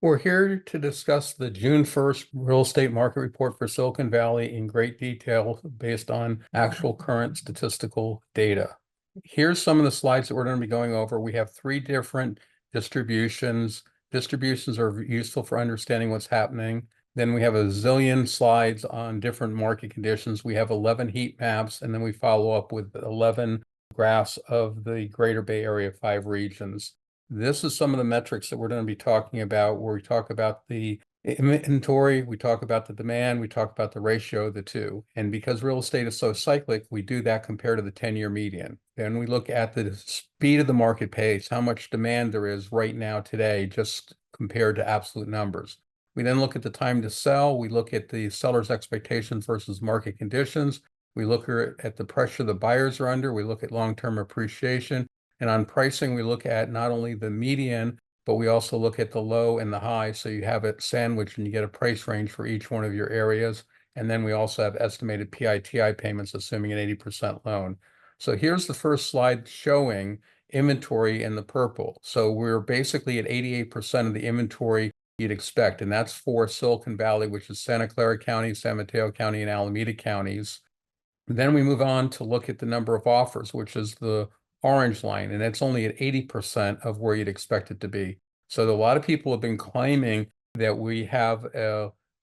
We're here to discuss the June 1st real estate market report for Silicon Valley in great detail based on actual current statistical data. Here's some of the slides that we're going to be going over. We have three different distributions. Distributions are useful for understanding what's happening. Then we have a zillion slides on different market conditions. We have 11 heat maps, and then we follow up with 11 graphs of the Greater Bay Area 5 regions. This is some of the metrics that we're going to be talking about, where we talk about the inventory, we talk about the demand, we talk about the ratio of the two. And because real estate is so cyclic, we do that compared to the 10-year median. Then we look at the speed of the market pace, how much demand there is right now today, just compared to absolute numbers. We then look at the time to sell. We look at the seller's expectations versus market conditions. We look at the pressure the buyers are under. We look at long-term appreciation. And on pricing, we look at not only the median, but we also look at the low and the high. So you have it sandwiched and you get a price range for each one of your areas. And then we also have estimated PITI payments, assuming an 80% loan. So here's the first slide showing inventory in the purple. So we're basically at 88% of the inventory you'd expect. And that's for Silicon Valley, which is Santa Clara County, San Mateo County, and Alameda counties. Then we move on to look at the number of offers, which is the orange line, and it's only at 80% of where you'd expect it to be. So a lot of people have been claiming that we have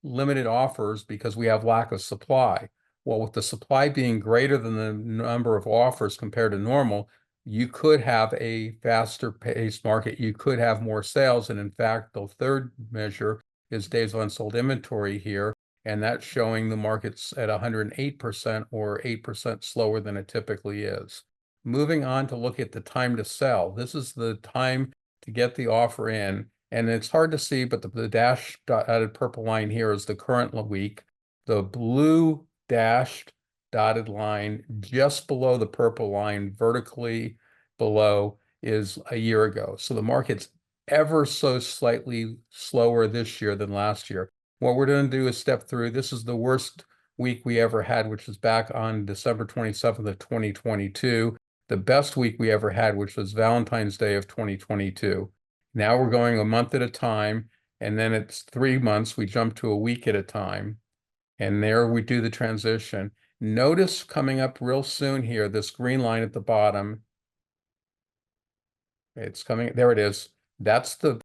limited offers because we have lack of supply. Well, with the supply being greater than the number of offers compared to normal, you could have a faster paced market. You could have more sales. And in fact, the third measure is days of unsold inventory here. And that's showing the market's at 108% or 8% slower than it typically is. Moving on to look at the time to sell. This is the time to get the offer in. And it's hard to see, but the dashed dotted purple line here is the current week. The blue dashed dotted line just below the purple line, vertically below, is a year ago. So the market's ever so slightly slower this year than last year. What we're going to do is step through. This is the worst week we ever had, which was back on December 27th of 2022. The best week we ever had, which was Valentine's Day of 2022. Now we're going a month at a time, and then it's 3 months. We jump to a week at a time, and there we do the transition. Notice coming up real soon here, this green line at the bottom. It's coming, there it is. That's the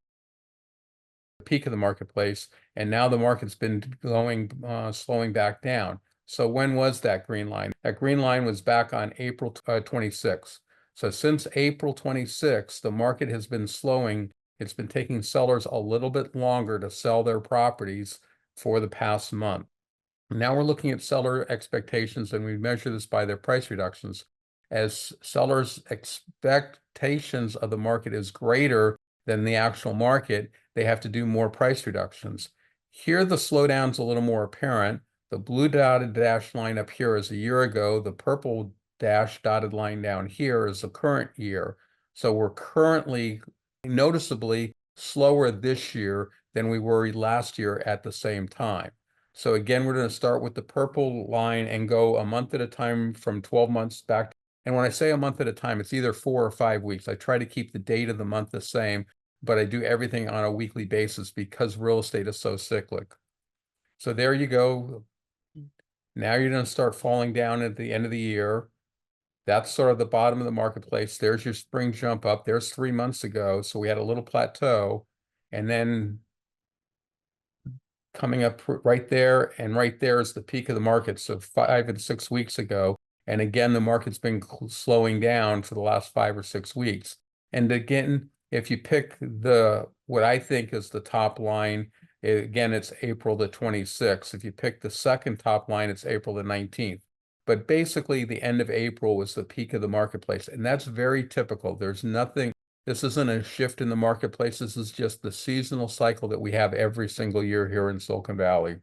peak of the marketplace, and now the market's been going, slowing back down. So when was that green line? That green line was back on April 26th. So since April 26th, the market has been slowing. It's been taking sellers a little bit longer to sell their properties for the past month. Now we're looking at seller expectations, and we measure this by their price reductions. As sellers' expectations of the market is greater than the actual market, they have to do more price reductions. Here, the slowdown's a little more apparent. The blue dotted dashed line up here is a year ago. The purple dash dotted line down here is the current year. So we're currently noticeably slower this year than we were last year at the same time. So again, we're going to start with the purple line and go a month at a time from 12 months back. And when I say a month at a time, it's either 4 or 5 weeks. I try to keep the date of the month the same, but I do everything on a weekly basis because real estate is so cyclic. So there you go. Now you're going to start falling down at the end of the year. That's sort of the bottom of the marketplace. There's your spring jump up. There's 3 months ago. So we had a little plateau, and then coming up right there, and right there is the peak of the market. So 5 and 6 weeks ago. And again, the market's been slowing down for the last 5 or 6 weeks. And again, if you pick what I think is the top line, again, it's April the 26th. If you pick the second top line, it's April the 19th. But basically, the end of April was the peak of the marketplace. And that's very typical. There's nothing, this isn't a shift in the marketplace. This is just the seasonal cycle that we have every single year here in Silicon Valley.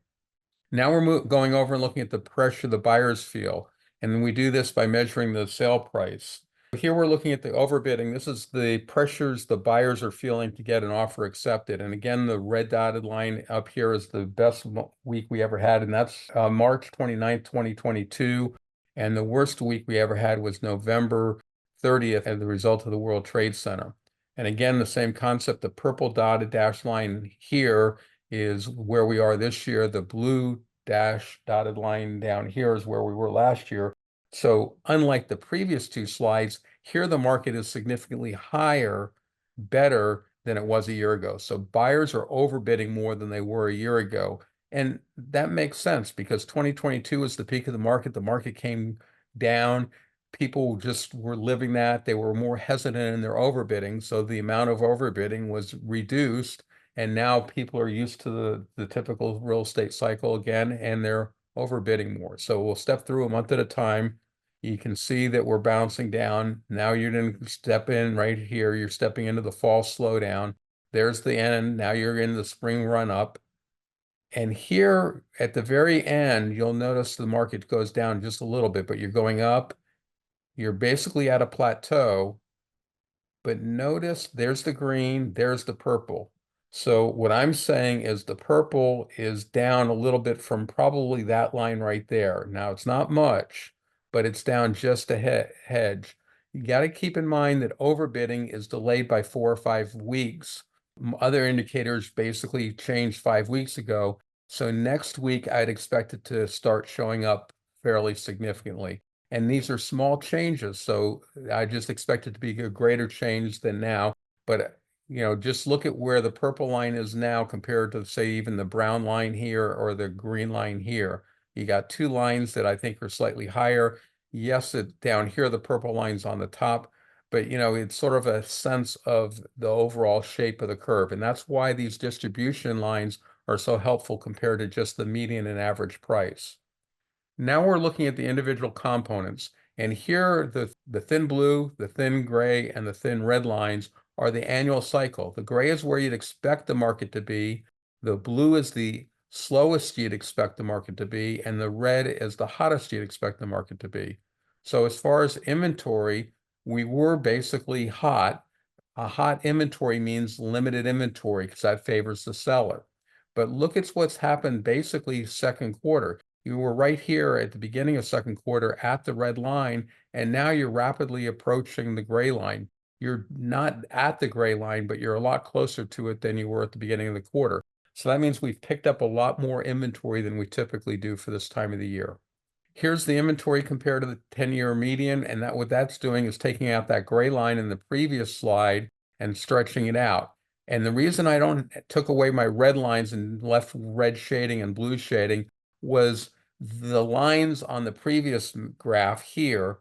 Now we're going over and looking at the pressure the buyers feel. And we do this by measuring the sale price. Here we're looking at the overbidding. This is the pressures the buyers are feeling to get an offer accepted. And again, the red dotted line up here is the best week we ever had, and that's March 29th, 2022. And the worst week we ever had was November 30th as the result of the World Trade Center. And again, the same concept, the purple dotted dashed line here is where we are this year. The blue dash dotted line down here is where we were last year. So unlike the previous two slides, here the market is significantly higher, better than it was a year ago. So buyers are overbidding more than they were a year ago. And that makes sense because 2022 was the peak of the market. The market came down. People just were living that. They were more hesitant in their overbidding. So the amount of overbidding was reduced. And now people are used to the typical real estate cycle again, and they're overbidding more. So we'll step through a month at a time. You can see that we're bouncing down. Now you're going to step in right here. You're stepping into the fall slowdown. There's the end. Now you're in the spring run up. And here at the very end, you'll notice the market goes down just a little bit, but you're going up. You're basically at a plateau. But notice there's the green, there's the purple. So what I'm saying is the purple is down a little bit from probably that line right there. Now it's not much, but it's down just a hedge. You got to keep in mind that overbidding is delayed by 4 or 5 weeks. Other indicators basically changed 5 weeks ago. So next week, I'd expect it to start showing up fairly significantly. And these are small changes, so I just expect it to be a greater change than now. But, just look at where the purple line is now compared to, say, even the brown line here or the green line here. You got two lines that I think are slightly higher. Yes, down here, the purple line's on the top, but, it's sort of a sense of the overall shape of the curve. And that's why these distribution lines are so helpful compared to just the median and average price. Now we're looking at the individual components, and here the thin blue, the thin gray, and the thin red lines are the annual cycle. The gray is where you'd expect the market to be, the blue is the slowest you'd expect the market to be, and the red is the hottest you'd expect the market to be. So as far as inventory, we were basically hot. A hot inventory means limited inventory because that favors the seller. But look at what's happened basically second quarter. You were right here at the beginning of second quarter at the red line, and now you're rapidly approaching the gray line. You're not at the gray line, but you're a lot closer to it than you were at the beginning of the quarter. So that means we've picked up a lot more inventory than we typically do for this time of the year. Here's the inventory compared to the 10-year median, and what that's doing is taking out that gray line in the previous slide and stretching it out. And the reason I took away my red lines and left red shading and blue shading was the lines on the previous graph here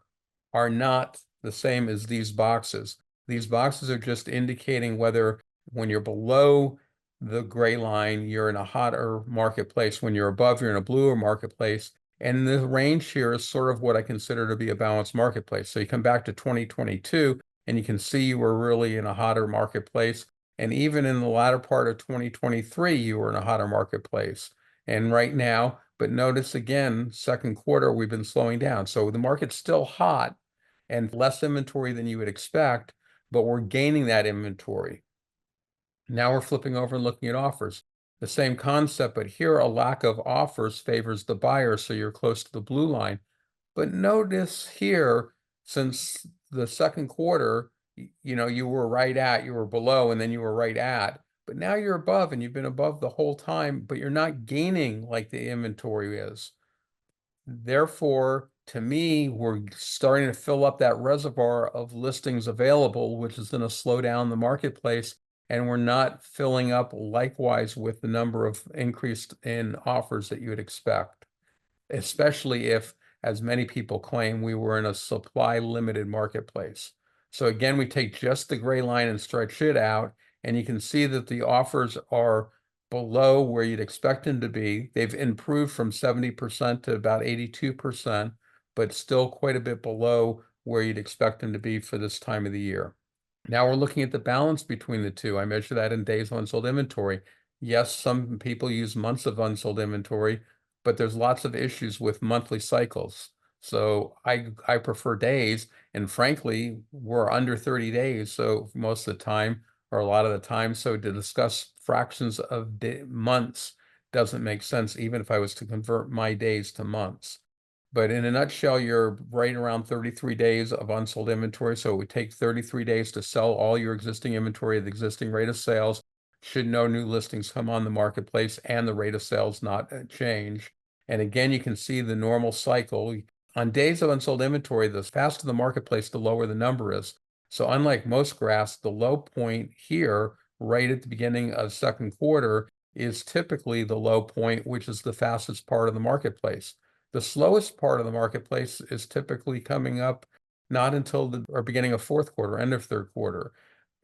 are not the same as these boxes. These boxes are just indicating whether when you're below the gray line, you're in a hotter marketplace. When you're above, you're in a bluer marketplace. And the range here is sort of what I consider to be a balanced marketplace. So you come back to 2022 and you can see you were really in a hotter marketplace. And even in the latter part of 2023, you were in a hotter marketplace. And right now, but notice again, second quarter, we've been slowing down. So the market's still hot and less inventory than you would expect, but we're gaining that inventory. Now we're flipping over and looking at offers. The same concept, but here a lack of offers favors the buyer, so you're close to the blue line. But notice here, since the second quarter, you were below and then you were right at, but now you're above and you've been above the whole time, but you're not gaining like the inventory is. Therefore, to me, we're starting to fill up that reservoir of listings available, which is going to slow down the marketplace. And we're not filling up likewise with the number of increased in offers that you would expect, especially if, as many people claim, we were in a supply limited marketplace. So again, we take just the gray line and stretch it out, and you can see that the offers are below where you'd expect them to be. They've improved from 70% to about 82%, but still quite a bit below where you'd expect them to be for this time of the year. Now we're looking at the balance between the two. I measure that in days of unsold inventory. Yes, some people use months of unsold inventory, but there's lots of issues with monthly cycles. So I prefer days, and frankly, we're under 30 days. So most of the time, or a lot of the time, so to discuss fractions of months doesn't make sense, even if I was to convert my days to months. But in a nutshell, you're right around 33 days of unsold inventory. So it would take 33 days to sell all your existing inventory at the existing rate of sales, should no new listings come on the marketplace and the rate of sales not change. And again, you can see the normal cycle. On days of unsold inventory, the faster the marketplace, the lower the number is. So unlike most graphs, the low point here, right at the beginning of second quarter, is typically the low point, which is the fastest part of the marketplace. The slowest part of the marketplace is typically coming up not until the or beginning of fourth quarter, end of third quarter.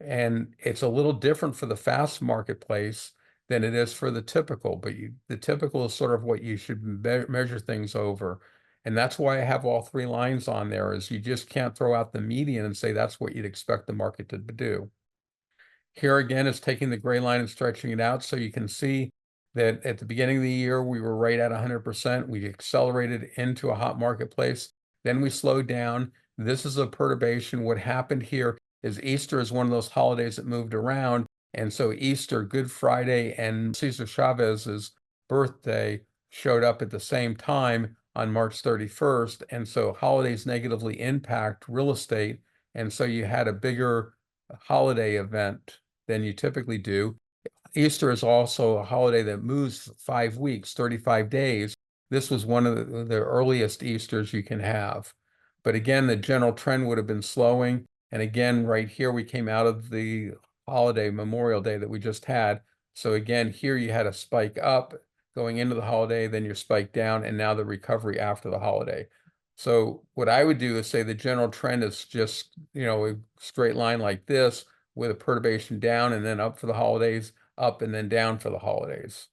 And it's a little different for the fast marketplace than it is for the typical, but the typical is sort of what you should measure things over. And that's why I have all three lines on there, is you just can't throw out the median and say that's what you'd expect the market to do. Here again is taking the gray line and stretching it out so you can see that at the beginning of the year, we were right at 100%. We accelerated into a hot marketplace. Then we slowed down. This is a perturbation. What happened here is Easter is one of those holidays that moved around. And so Easter, Good Friday, and Cesar Chavez's birthday showed up at the same time on March 31st. And so holidays negatively impact real estate. And so you had a bigger holiday event than you typically do. Easter is also a holiday that moves 5 weeks, 35 days. This was one of the earliest Easters you can have. But again, the general trend would have been slowing. And again, right here, we came out of the holiday Memorial Day that we just had. So again, here you had a spike up going into the holiday, then your spike down, and now the recovery after the holiday. So what I would do is say the general trend is just, a straight line like this with a perturbation down and then up for the holidays, up and then down for the holidays.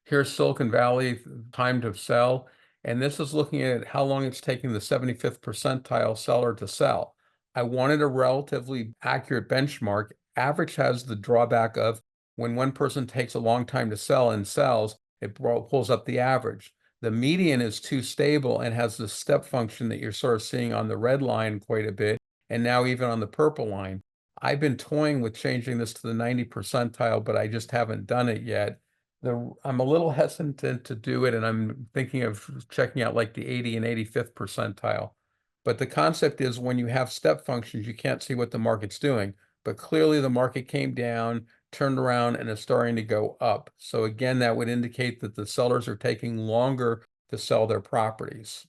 Here's Silicon Valley time to sell. And this is looking at how long it's taking the 75th percentile seller to sell. I wanted a relatively accurate benchmark. Average has the drawback of when one person takes a long time to sell and sells, it pulls up the average. The median is too stable and has the step function that you're sort of seeing on the red line quite a bit, and now even on the purple line. I've been toying with changing this to the 90 percentile, but I just haven't done it yet. I'm a little hesitant to do it, and I'm thinking of checking out like the 80 and 85th percentile. But the concept is when you have step functions, you can't see what the market's doing. But clearly the market came down, turned around, and is starting to go up. So again, that would indicate that the sellers are taking longer to sell their properties.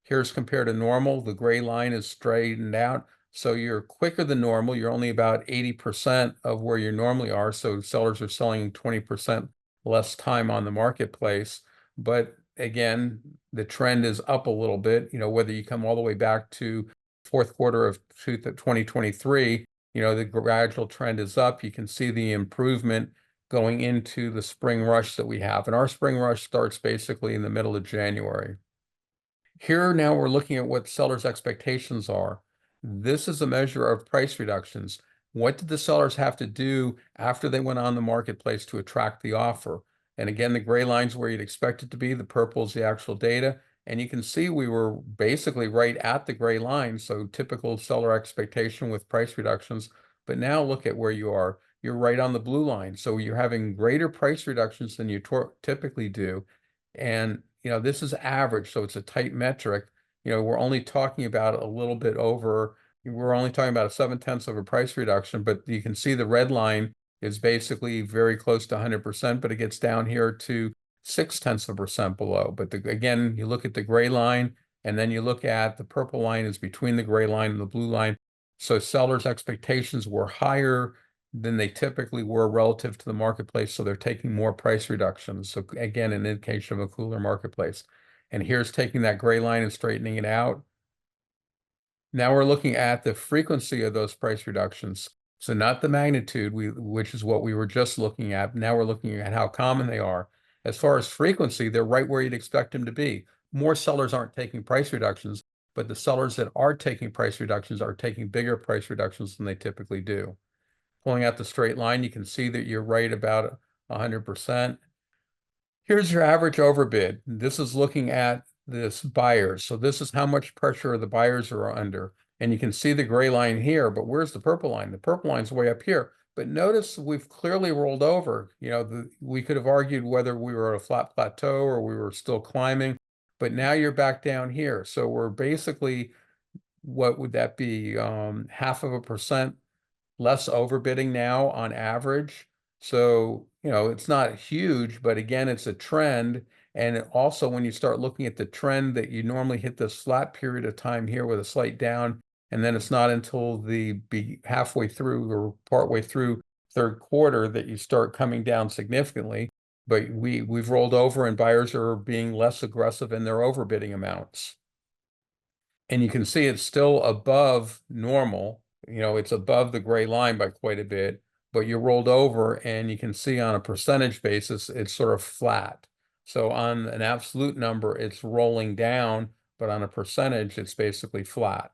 Here's compared to normal. The gray line is straightened out. So you're quicker than normal. You're only about 80% of where you normally are. So sellers are selling 20% less time on the marketplace. But again, the trend is up a little bit, whether you come all the way back to fourth quarter of 2023, the gradual trend is up. You can see the improvement going into the spring rush that we have. And our spring rush starts basically in the middle of January. Here now we're looking at what sellers' expectations are. This is a measure of price reductions. What did the sellers have to do after they went on the marketplace to attract the offer? And again, the gray line's where you'd expect it to be. The purple is the actual data. And you can see we were basically right at the gray line. So typical seller expectation with price reductions. But now look at where you are. You're right on the blue line. So you're having greater price reductions than you typically do. And, this is average. So it's a tight metric. We're only talking about a little bit over, we're only talking about a 7/10 of a price reduction, but you can see the red line is basically very close to 100%, but it gets down here to 0.6% below. But again, you look at the gray line, and then you look at the purple line is between the gray line and the blue line. So sellers' expectations were higher than they typically were relative to the marketplace. So they're taking more price reductions. So again, an indication of a cooler marketplace. And here's taking that gray line and straightening it out. Now we're looking at the frequency of those price reductions. So not the magnitude, which is what we were just looking at. Now we're looking at how common they are. As far as frequency, they're right where you'd expect them to be. More sellers aren't taking price reductions, but the sellers that are taking price reductions are taking bigger price reductions than they typically do. Pulling out the straight line, you can see that you're right about 100%. Here's your average overbid. This is looking at this buyers. So this is how much pressure the buyers are under. And you can see the gray line here, but where's the purple line? The purple line's way up here. But notice we've clearly rolled over. We could have argued whether we were at a flat plateau or we were still climbing. but now you're back down here. So we're basically, what would that be? 0.5% less overbidding now on average. So, it's not huge, but again, it's a trend. And also, when you start looking at the trend, that you normally hit this flat period of time here with a slight down, and then it's not until be halfway through or partway through third quarter that you start coming down significantly. But we've rolled over, and buyers are being less aggressive in their overbidding amounts. And you can see it's still above normal. It's above the gray line by quite a bit, but you rolled over, and you can see on a percentage basis, it's sort of flat. So on an absolute number, it's rolling down, but on a percentage, it's basically flat.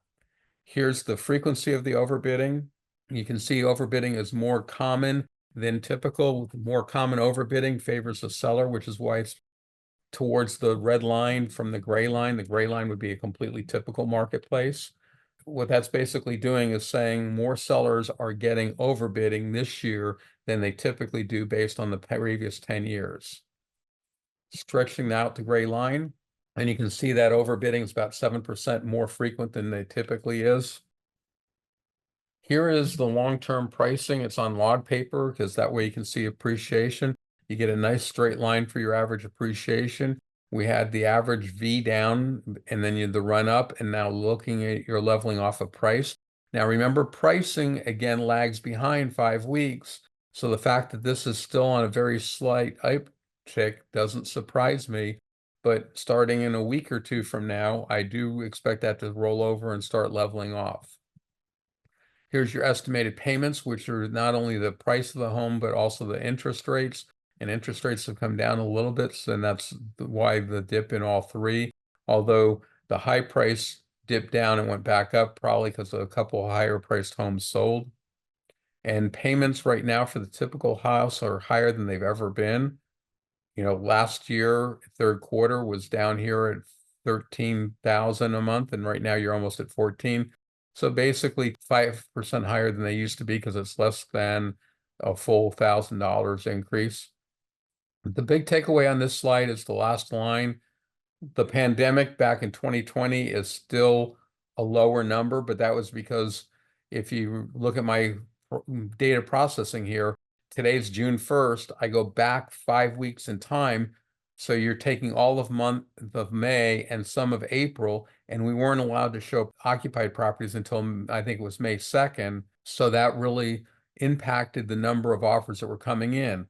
Here's the frequency of the overbidding. You can see overbidding is more common than typical. More common overbidding favors the seller, which is why it's towards the red line from the gray line. The gray line would be a completely typical marketplace. What that's basically doing is saying more sellers are getting overbidding this year than they typically do based on the previous 10 years. Stretching out the gray line, and you can see that overbidding is about 7% more frequent than they typically is. Here is the long-term pricing. It's on log paper because that way you can see appreciation. You get a nice straight line for your average appreciation. We had the average V down, and then you the run up, and now looking at your leveling off of price. Now remember, pricing again lags behind 5 weeks. So the fact that this is still on a very slight uptick doesn't surprise me. But starting in a week or two from now, I do expect that to roll over and start leveling off. Here's your estimated payments, which are not only the price of the home, but also the interest rates. And interest rates have come down a little bit, and that's why the dip in all three. Although the high price dipped down and went back up, probably because of a couple of higher priced homes sold. And payments right now for the typical house are higher than they've ever been. Last year, third quarter was down here at 13,000 a month, and right now you're almost at 14. So basically 5% higher than they used to be, because it's less than a full $1,000 increase. The big takeaway on this slide is the last line. The pandemic back in 2020 is still a lower number, but that was because if you look at my data processing here, today's June 1st, I go back 5 weeks in time. So you're taking all of month of May and some of April, and we weren't allowed to show occupied properties until I think it was May 2nd. So that really impacted the number of offers that were coming in.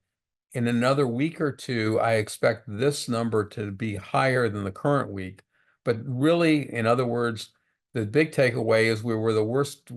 In another week or two, I expect this number to be higher than the current week. But really, in other words, the big takeaway is we were the worst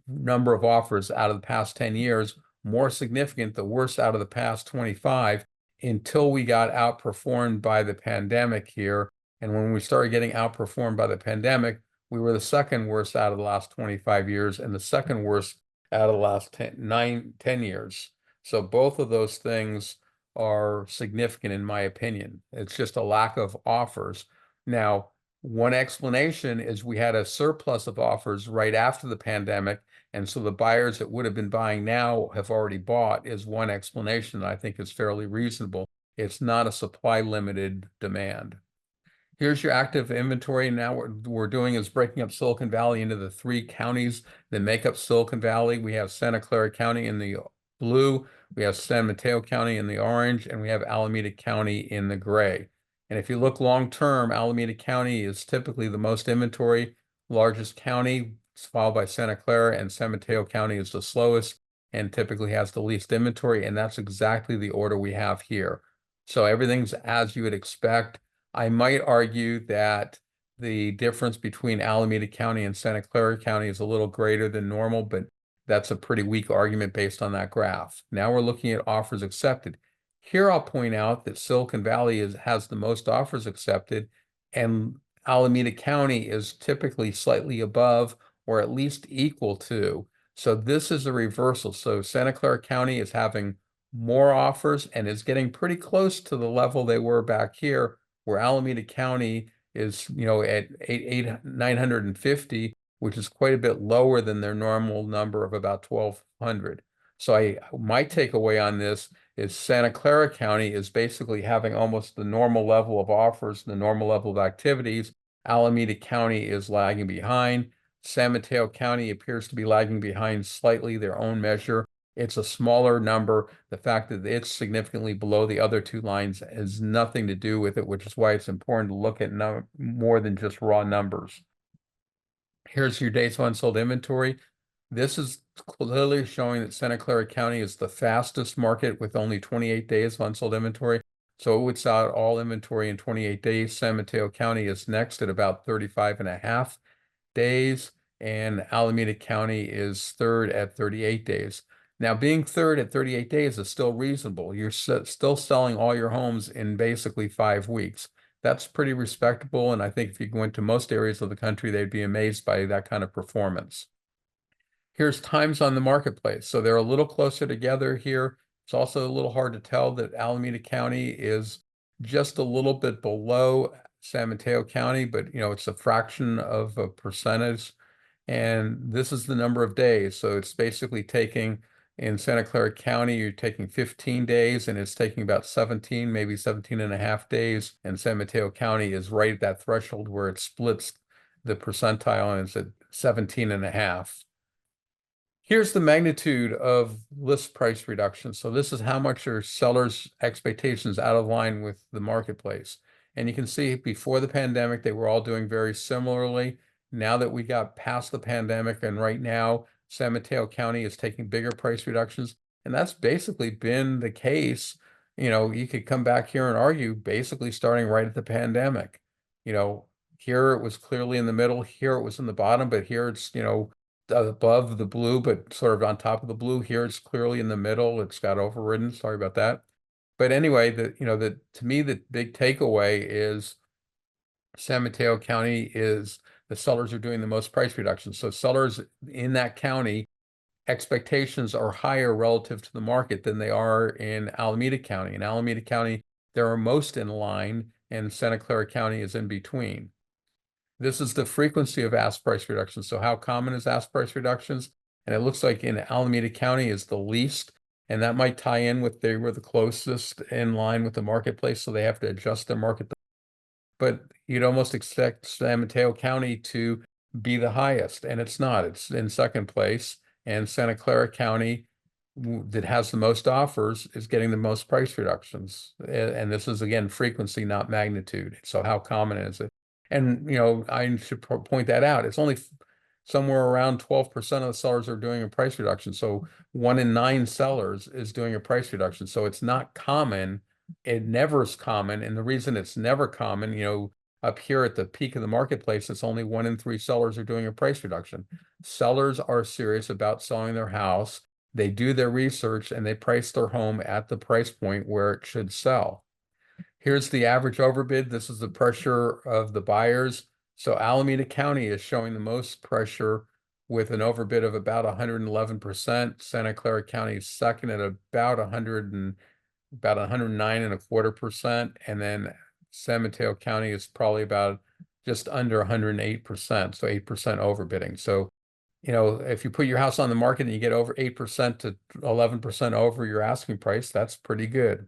number of offers out of the past 10 years, more significant, the worst out of the past 25, until we got outperformed by the pandemic here. And when we started getting outperformed by the pandemic, we were the second worst out of the last 25 years and the second worst out of the last 10 years. So both of those things are significant in my opinion. It's just a lack of offers. Now, one explanation is we had a surplus of offers right after the pandemic, and so the buyers that would have been buying now have already bought, is one explanation that I think is fairly reasonable. It's not a supply limited demand. Here's your active inventory. Now what we're doing is breaking up Silicon Valley into the 3 counties that make up Silicon Valley. We have Santa Clara County in the blue, we have San Mateo County in the orange, and we have Alameda County in the gray. And if you look long-term, Alameda County is typically the most inventory, largest county, followed by Santa Clara, and San Mateo County is the slowest and typically has the least inventory. And that's exactly the order we have here. So everything's as you would expect. I might argue that the difference between Alameda County and Santa Clara County is a little greater than normal, but that's a pretty weak argument based on that graph. Now we're looking at offers accepted. Here I'll point out that Silicon Valley has the most offers accepted, and Alameda County is typically slightly above or at least equal to. So this is a reversal. So Santa Clara County is having more offers and is getting pretty close to the level they were back here, where Alameda County is, at 950, which is quite a bit lower than their normal number of about 1,200. So my takeaway on this is Santa Clara County is basically having almost the normal level of offers, the normal level of activities. Alameda County is lagging behind. San Mateo County appears to be lagging behind slightly, their own measure. It's a smaller number. The fact that it's significantly below the other two lines has nothing to do with it, which is why it's important to look at more than just raw numbers. Here's your days of unsold inventory. This is clearly showing that Santa Clara County is the fastest market with only 28 days of unsold inventory. So it would sell out all inventory in 28 days. San Mateo County is next at about 35.5 days, and Alameda County is third at 38 days. Now, being third at 38 days is still reasonable. You're still selling all your homes in basically 5 weeks. That's pretty respectable, and I think if you went to most areas of the country, they'd be amazed by that kind of performance. Here's times on the marketplace. So they're a little closer together here. It's also a little hard to tell that Alameda County is just a little bit below San Mateo County, but it's a fraction of a percentage. And this is the number of days. So it's basically taking, in Santa Clara County, you're taking 15 days, and it's taking about 17, maybe 17.5 days. And San Mateo County is right at that threshold where it splits the percentile, and it's at 17.5. Here's the magnitude of list price reduction. So this is how much are sellers' expectations out of line with the marketplace. And you can see before the pandemic, they were all doing very similarly. Now that we got past the pandemic, and right now, San Mateo County is taking bigger price reductions. And that's basically been the case. You could come back here and argue basically starting right at the pandemic. Here it was clearly in the middle, here it was in the bottom, but here it's, above the blue, but sort of on top of the blue. Here it's clearly in the middle. It's got overridden. Sorry about that. But anyway, to me, the big takeaway is San Mateo County is the sellers are doing the most price reductions. So sellers in that county, expectations are higher relative to the market than they are in Alameda County. In Alameda County, they're most in line, and Santa Clara County is in between. This is the frequency of ask price reductions. So how common is ask price reductions? And it looks like in Alameda County is the least, and that might tie in with they were the closest in line with the marketplace, so they have to adjust their market. But you'd almost expect San Mateo County to be the highest, and it's not. It's in second place, and Santa Clara County, that has the most offers, is getting the most price reductions. And this is, again, frequency, not magnitude. So how common is it? And, I should point that out. It's only somewhere around 12% of the sellers are doing a price reduction. So 1 in 9 sellers is doing a price reduction. So it's not common. It never is common. And the reason it's never common, up here at the peak of the marketplace, it's only 1 in 3 sellers are doing a price reduction. Sellers are serious about selling their house. They do their research and they price their home at the price point where it should sell. Here's the average overbid. This is the pressure of the buyers. So Alameda County is showing the most pressure with an overbid of about 111%. Santa Clara County is second at about 109.25%. And then San Mateo County is probably about just under 108%, so 8% overbidding. So, if you put your house on the market and you get over 8% to 11% over your asking price, that's pretty good.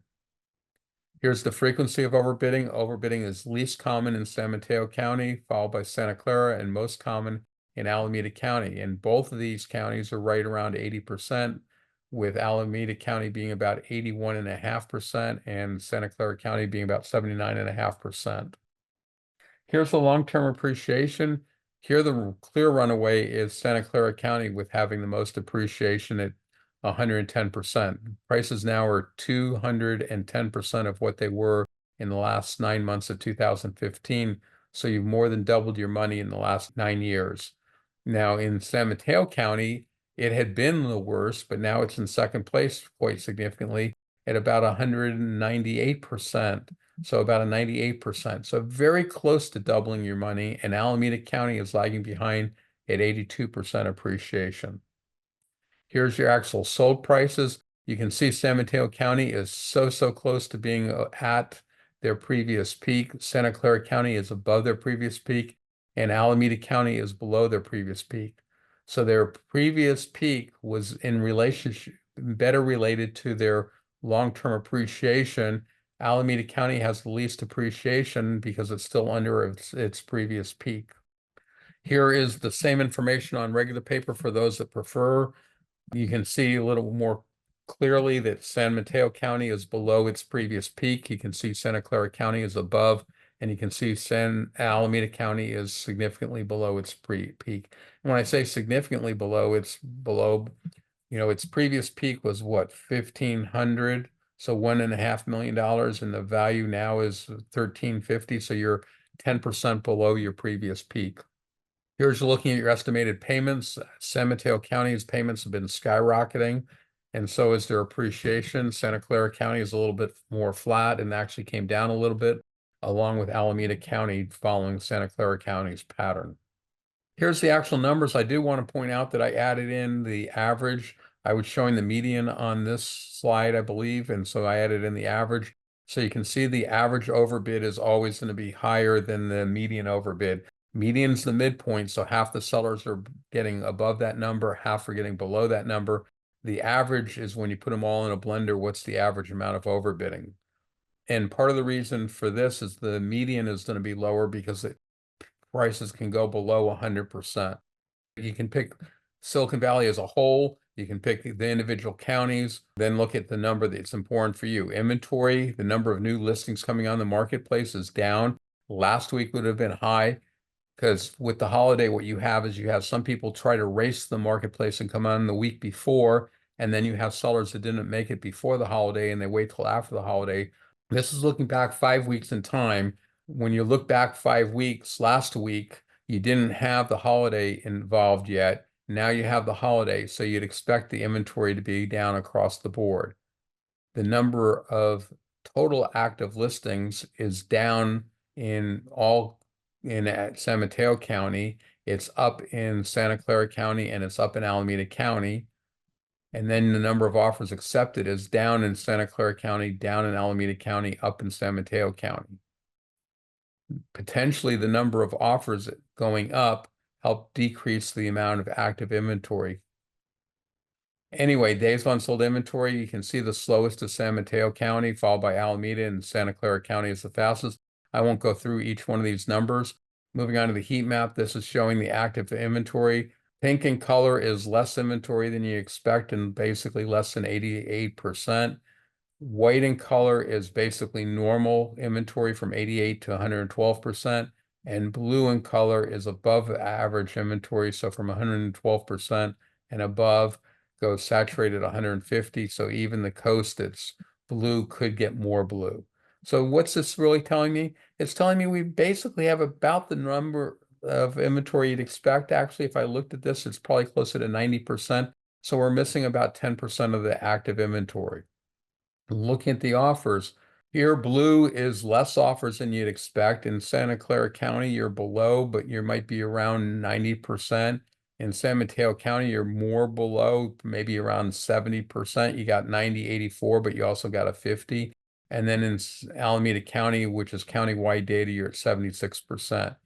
Here's the frequency of overbidding. Overbidding is least common in San Mateo County, followed by Santa Clara, and most common in Alameda County. And both of these counties are right around 80%, with Alameda County being about 81.5% and Santa Clara County being about 79.5%. Here's the long-term appreciation. Here, the clear runaway is Santa Clara County, with having the most appreciation at 110%. Prices now are 210% of what they were in the last 9 months of 2015. So you've more than doubled your money in the last 9 years. Now in San Mateo County, it had been the worst, but now it's in second place quite significantly at about 198%. So about a 98%. So very close to doubling your money. And Alameda County is lagging behind at 82% appreciation. Here's your actual sold prices. You can see San Mateo County is so close to being at their previous peak. Santa Clara County is above their previous peak, and Alameda County is below their previous peak. So their previous peak was in relationship better related to their long-term appreciation. Alameda County has the least appreciation because it's still under its previous peak. Here is the same information on regular paper for those that prefer. You can see a little more clearly that San Mateo County is below its previous peak. You can see Santa Clara County is above, and you can see Alameda County is significantly below its peak. And when I say significantly below, it's below, its previous peak was what, 1,500? So $1.5 million, and the value now is 1,350. So you're 10% below your previous peak. Here's looking at your estimated payments. San Mateo County's payments have been skyrocketing, and so is their appreciation. Santa Clara County is a little bit more flat and actually came down a little bit, along with Alameda County following Santa Clara County's pattern. Here's the actual numbers. I do want to point out that I added in the average. I was showing the median on this slide, I believe, and so I added in the average. So you can see the average overbid is always going to be higher than the median overbid. Median's the midpoint, so half the sellers are getting above that number, half are getting below that number. The average is when you put them all in a blender, what's the average amount of overbidding? And part of the reason for this is the median is going to be lower because the prices can go below 100%. You can pick Silicon Valley as a whole. You can pick the individual counties, then look at the number that's important for you. Inventory, the number of new listings coming on the marketplace is down. Last week would have been high, because with the holiday, what you have is you have some people try to race the marketplace and come on the week before, and then you have sellers that didn't make it before the holiday and they wait till after the holiday. This is looking back 5 weeks in time. When you look back 5 weeks, last week, you didn't have the holiday involved yet. Now you have the holiday, so you'd expect the inventory to be down across the board. The number of total active listings is down in San Mateo County. It's up in Santa Clara County, and it's up in Alameda County. And then the number of offers accepted is down in Santa Clara County, down in Alameda County, up in San Mateo County. Potentially the number of offers going up help decrease the amount of active inventory. Anyway, days on sold inventory, you can see the slowest is San Mateo County, followed by Alameda, and Santa Clara County is the fastest. I won't go through each one of these numbers. Moving on to the heat map, this is showing the active inventory. Pink in color is less inventory than you expect and basically less than 88%. White in color is basically normal inventory from 88 to 112%. And blue in color is above average inventory, so from 112% and above goes saturated 150. So even the coast that's blue could get more blue. So what's this really telling me? It's telling me we basically have about the number of inventory you'd expect. Actually, if I looked at this, it's probably closer to 90%. So we're missing about 10% of the active inventory. Looking at the offers, here blue is less offers than you'd expect. In Santa Clara County, you're below, but you might be around 90%. In San Mateo County, you're more below, maybe around 70%. You got 90, 84, but you also got a 50. And then in Alameda County, which is countywide data, you're at 76%.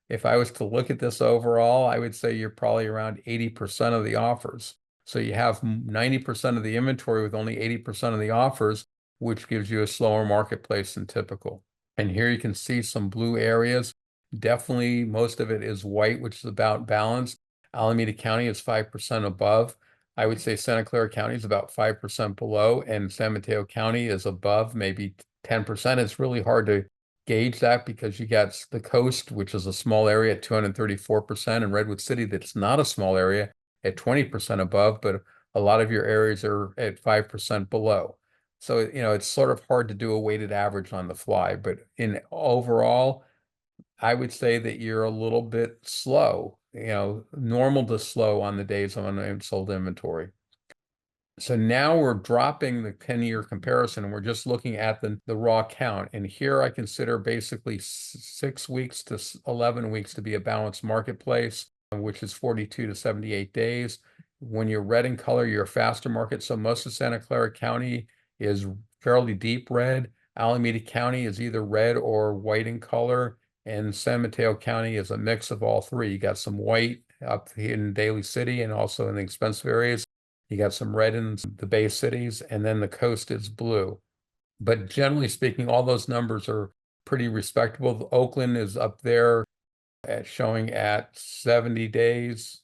If I was to look at this overall, I would say you're probably around 80% of the offers. So you have 90% of the inventory with only 80% of the offers, which gives you a slower marketplace than typical. And here you can see some blue areas. Definitely most of it is white, which is about balanced. Alameda County is 5% above. I would say Santa Clara County is about 5% below, and San Mateo County is above, maybe 10%. It's really hard to gauge that because you got the coast, which is a small area at 234%, and Redwood City, that's not a small area, at 20% above, but a lot of your areas are at 5% below. So, it's sort of hard to do a weighted average on the fly, but in overall, I would say that you're a little bit slow, normal to slow on the days on unsold inventory. So now we're dropping the 10-year comparison and we're just looking at the raw count. And here I consider basically 6 weeks to 11 weeks to be a balanced marketplace, which is 42 to 78 days. When you're red in color, you're a faster market. So most of Santa Clara County is fairly deep red. Alameda County is either red or white in color. And San Mateo County is a mix of all three. You got some white up in Daly City and also in the expensive areas. You got some red in the Bay cities, and then the coast is blue. But generally speaking, all those numbers are pretty respectable. Oakland is up there at showing at 70 days.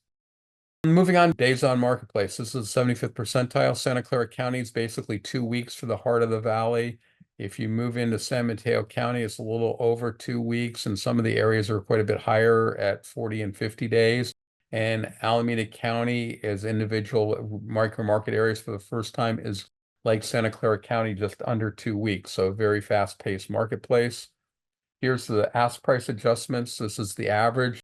Moving on, days on marketplace. This is 75th percentile. Santa Clara County is basically 2 weeks for the heart of the valley. If you move into San Mateo County, it's a little over 2 weeks, and some of the areas are quite a bit higher at 40 and 50 days. And Alameda County, as individual micro market areas for the first time, is like Santa Clara County, just under 2 weeks. So very fast-paced marketplace. Here's the ask price adjustments. This is the average.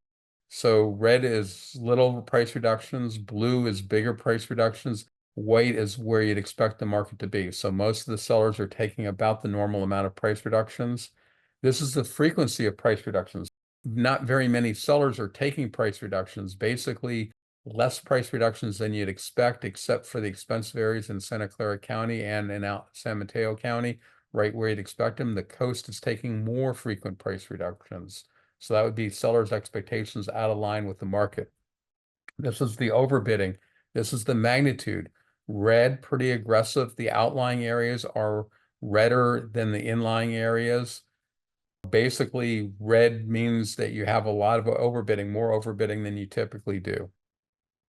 So red is little price reductions, blue is bigger price reductions, white is where you'd expect the market to be. So most of the sellers are taking about the normal amount of price reductions. This is the frequency of price reductions. Not very many sellers are taking price reductions, basically less price reductions than you'd expect, except for the expensive areas in Santa Clara County and in San Mateo County, right where you'd expect them. The coast is taking more frequent price reductions. So that would be sellers' expectations out of line with the market. This is the overbidding. This is the magnitude. Red, pretty aggressive. The outlying areas are redder than the inlying areas. Basically, red means that you have a lot of overbidding, more overbidding than you typically do.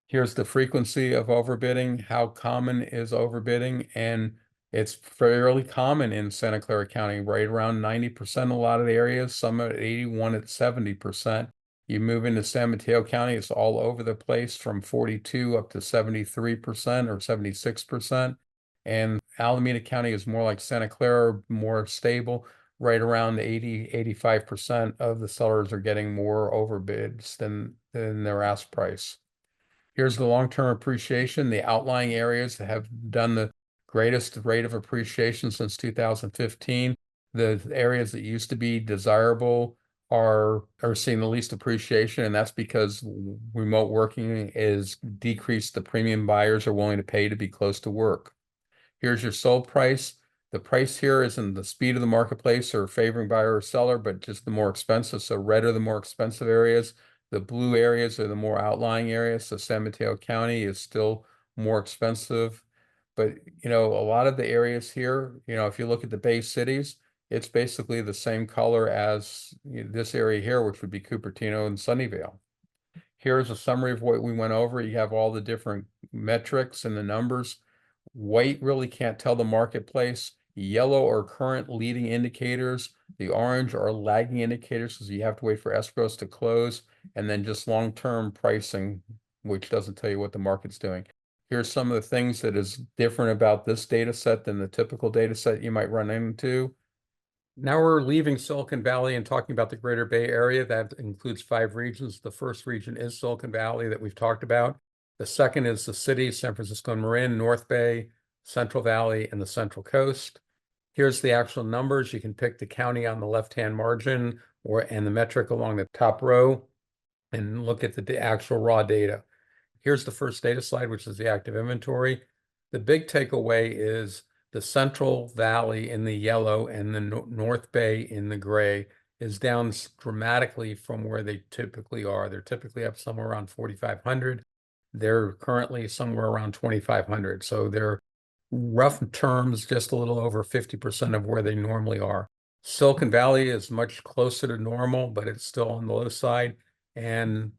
Here's the frequency of overbidding. How common is overbidding? And it's fairly common in Santa Clara County, right around 90% in a lot of the areas, some at 81 at 70%. You move into San Mateo County, it's all over the place from 42 up to 73% or 76%. And Alameda County is more like Santa Clara, more stable, right around 80, 85% of the sellers are getting more overbids than their ask price. Here's the long-term appreciation. The outlying areas have done the greatest rate of appreciation since 2015. The areas that used to be desirable are seeing the least appreciation, and that's because remote working is decreased the premium buyers are willing to pay to be close to work. Here's your sold price. The price here isn't the speed of the marketplace or favoring buyer or seller, but just the more expensive. So red are the more expensive areas. The blue areas are the more outlying areas. So San Mateo County is still more expensive. But, a lot of the areas here, if you look at the Bay cities, it's basically the same color as this area here, which would be Cupertino and Sunnyvale. Here's a summary of what we went over. You have all the different metrics and the numbers. White really can't tell the marketplace. Yellow are current leading indicators. The orange are lagging indicators because you have to wait for escrows to close. And then just long-term pricing, which doesn't tell you what the market's doing. Here's some of the things that is different about this data set than the typical data set you might run into. Now we're leaving Silicon Valley and talking about the Greater Bay Area. That includes 5 regions. The first region is Silicon Valley that we've talked about. The second is the city, San Francisco and Marin, North Bay, Central Valley, and the Central Coast. Here's the actual numbers. You can pick the county on the left-hand margin and the metric along the top row and look at the actual raw data. Here's the first data slide, which is the active inventory. The big takeaway is the Central Valley in the yellow and the North Bay in the gray is down dramatically from where they typically are. They're typically up somewhere around 4,500. They're currently somewhere around 2,500. So they're rough terms, just a little over 50% of where they normally are. Silicon Valley is much closer to normal, but it's still on the low side. And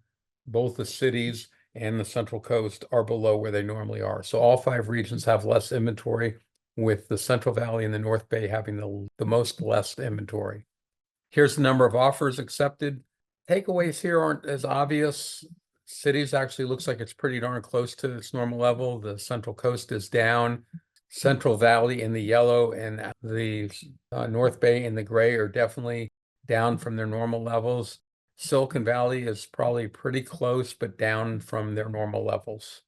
both the cities and the Central Coast are below where they normally are. So all 5 regions have less inventory, with the Central Valley and the North Bay having the most less inventory. Here's the number of offers accepted. Takeaways here aren't as obvious. Cities actually looks like it's pretty darn close to its normal level. The Central Coast is down. Central Valley in the yellow and the North Bay in the gray are definitely down from their normal levels. Silicon Valley is probably pretty close, but down from their normal levels.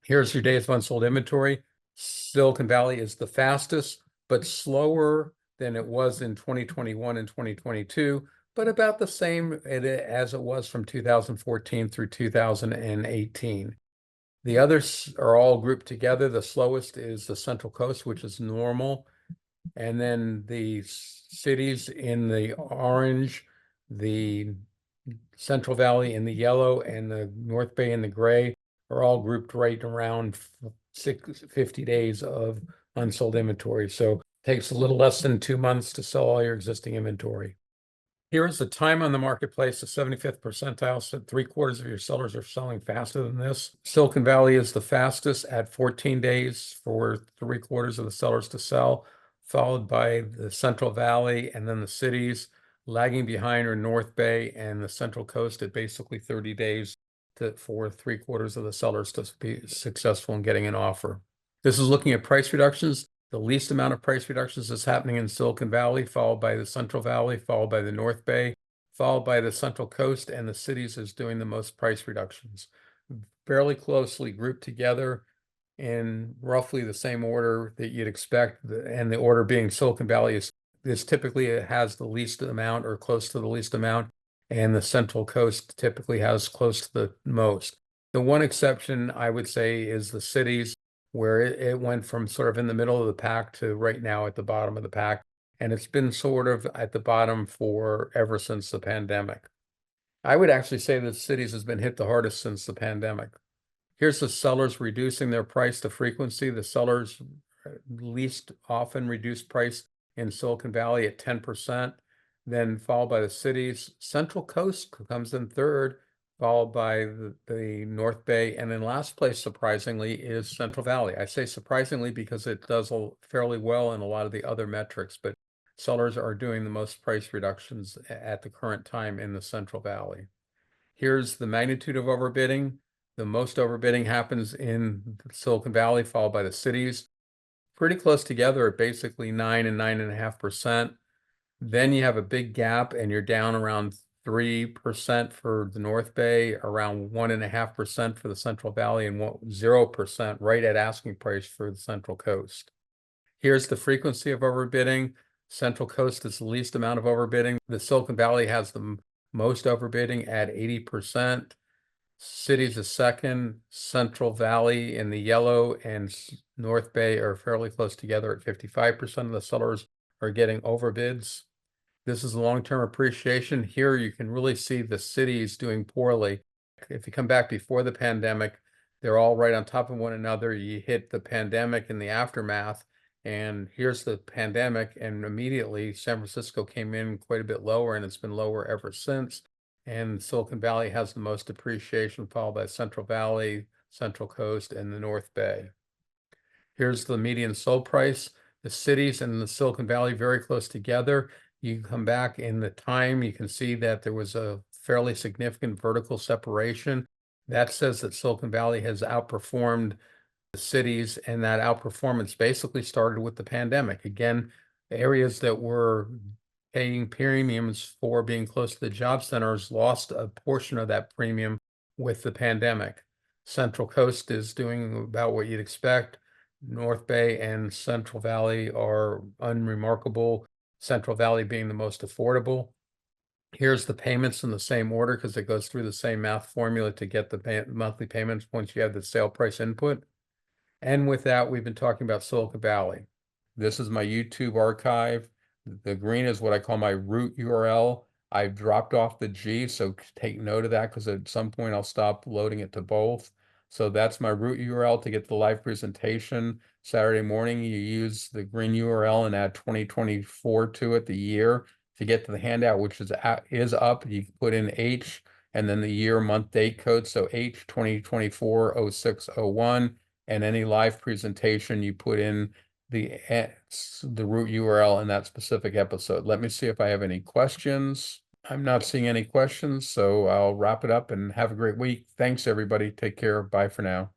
Here's your days of unsold inventory. Silicon Valley is the fastest, but slower than it was in 2021 and 2022, but about the same as it was from 2014 through 2018. The others are all grouped together. The slowest is the Central Coast, which is normal. And then the cities in the orange, the Central Valley in the yellow, and the North Bay in the gray are all grouped right around 50 days of unsold inventory. So it takes a little less than 2 months to sell all your existing inventory. Here is the time on the marketplace, the 75th percentile, so 3/4 of your sellers are selling faster than this. Silicon Valley is the fastest at 14 days for 3/4 of the sellers to sell, followed by the Central Valley and then the cities. Lagging behind are North Bay and the Central Coast at basically 30 days for 3/4 of the sellers to be successful in getting an offer. This is looking at price reductions. The least amount of price reductions is happening in Silicon Valley, followed by the Central Valley, followed by the North Bay, followed by the Central Coast, and the cities is doing the most price reductions. Fairly closely grouped together in roughly the same order that you'd expect, and the order being Silicon Valley is typically it has the least amount or close to the least amount, and the Central Coast typically has close to the most. The one exception I would say is the cities, where it went from sort of in the middle of the pack to right now at the bottom of the pack. And it's been sort of at the bottom for ever since the pandemic. I would actually say that cities has been hit the hardest since the pandemic. Here's the sellers reducing their price to frequency. The sellers least often reduce price in Silicon Valley at 10%, then followed by the cities. Central Coast comes in third, followed by the North Bay, and then last place, surprisingly, is Central Valley. I say surprisingly because it does fairly well in a lot of the other metrics, but sellers are doing the most price reductions at the current time in the Central Valley. Here's the magnitude of overbidding. The most overbidding happens in Silicon Valley, followed by the cities. Pretty close together at basically 9 and 9.5%. Then you have a big gap and you're down around 3% for the North Bay, around 1.5% for the Central Valley, and 0% right at asking price for the Central Coast. Here's the frequency of overbidding. Central Coast is the least amount of overbidding. The Silicon Valley has the most overbidding at 80%. Cities is second. Central Valley in the yellow and North Bay are fairly close together at 55% of the sellers are getting overbids. This is long-term appreciation. Here you can really see the cities doing poorly. If you come back before the pandemic, they're all right on top of one another. You hit the pandemic and the aftermath, and here's the pandemic, and immediately San Francisco came in quite a bit lower, and it's been lower ever since. And Silicon Valley has the most appreciation, followed by Central Valley, Central Coast, and the North Bay. Here's the median sold price. The cities and the Silicon Valley very close together. You come back in the time, you can see that there was a fairly significant vertical separation. That says that Silicon Valley has outperformed the cities, and that outperformance basically started with the pandemic. Again, areas that were paying premiums for being close to the job centers lost a portion of that premium with the pandemic. Central Coast is doing about what you'd expect. North Bay and Central Valley are unremarkable. Central Valley being the most affordable. Here's the payments in the same order because it goes through the same math formula to get the monthly payments once you have the sale price input. And with that, we've been talking about Silicon Valley. This is my YouTube archive. The green is what I call my root URL. I've dropped off the G, so take note of that because at some point I'll stop loading it to both. So that's my root URL to get the live presentation. Saturday morning, you use the green URL and add 2024 to it, the year. To get to the handout, which is up, you put in H and then the year, month, date code. So H 2024-06-01, and any live presentation you put in the root URL in that specific episode. Let me see if I have any questions. I'm not seeing any questions, so I'll wrap it up and have a great week. Thanks, everybody. Take care. Bye for now.